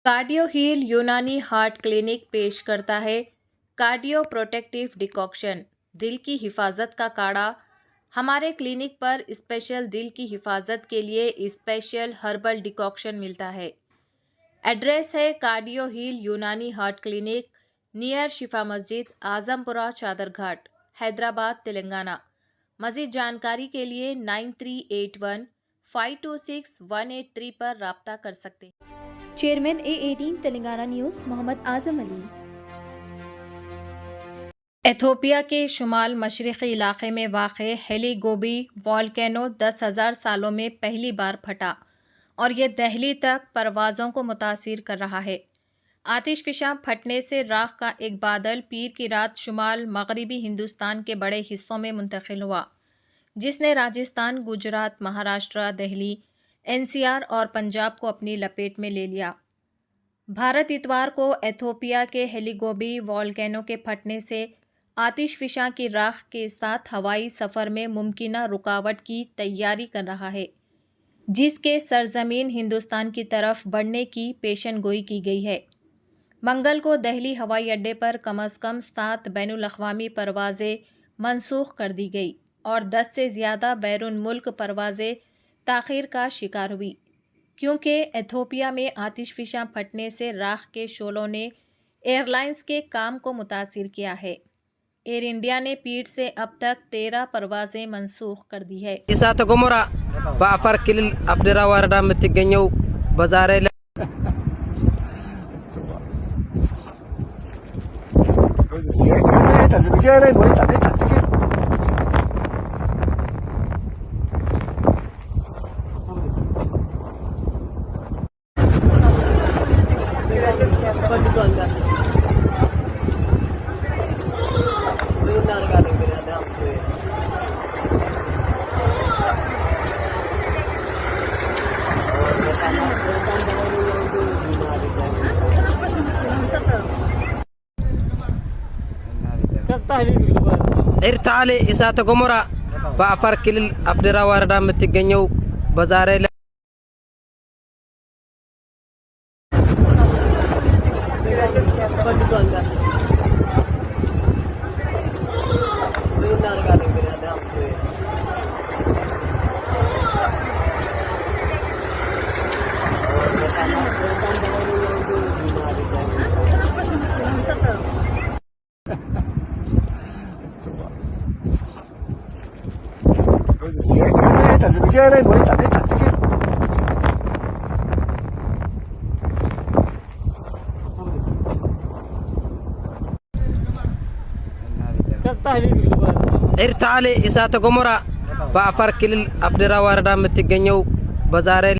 Cardio heal यूनानी heart clinic पेश करता है कार्डियो प्रोटेक्टिव डिकॉक्शन दिल की हिफाजत का काढ़ा। हमारे क्लिनिक पर स्पेशल दिल की हिफाजत के लिए स्पेशल हर्बल डिकॉक्शन मिलता है। एड्रेस है कार्डियो हील यूनानी हार्ट क्लिनिक नियर शिफा मस्जिद आजमपुरा चादर घाट हैदराबाद तेलंगाना। मज़ीद जानकारी के लिए 9381526183 पर राब्ता कर सकते हैं। Chairman A18 Telangana news Mohammad Azam Ali. Ethiopia के शुमाल मशरक़ी इलाक़े में वाक़े हेलीगोबी वॉल्केनो 10,000 सालों में पहली बार फटा और ये दिल्ली तक परवाज़ों को मुतासिर कर रहा है। आतिशफ़िशां फटने से राख का एक बादल पीर की रात शुमाल मगरबी हिंदुस्तान के बड़े हिस्सों में मुंतकिल हुआ, जिसने राजस्थान, गुजरात, महाराष्ट्र, दिल्ली, NCR और पंजाब को अपनी लपेट में ले लिया। भारत इतवार को एथोपिया के हेलीगोबी वॉल्केनो के फटने से आतिशफ़िशां की राख के साथ हवाई सफ़र में मुमकिना रुकावट की तैयारी कर रहा है, जिसके सरजमीन हिंदुस्तान की तरफ बढ़ने की पेशन गोई की गई है। मंगल को दिल्ली हवाई अड्डे पर कम अज़ कम 7 बैनुल-अक़वामी परवाज़ें मनसूख कर दी गई और 10 से ज़्यादा बैरून मुल्क परवाज़ें ताख़ीर का शिकार हुई, क्योंकि एथोपिया में आतिशफ़िशां फटने से राख के शोलों ने एयरलाइंस के काम को मुतासिर किया है। एयर इंडिया ने पीठ से अब तक 13 परवाज़ें मनसूख कर दी है। እሳተ ገሞራ በአፋር ክልል አፍዴራ ወረዳ የምትገኘው በዛሬ ኤርታሌ እሳተ ገሞራ በአፋር ክልል አፍዴራ ወረዳ የምትገኘው በዛሬ ኤርታሌ እሳተ ገሞራ በአፋር ክልል አፍዴራ ወረዳ የምትገኘው በዛሬ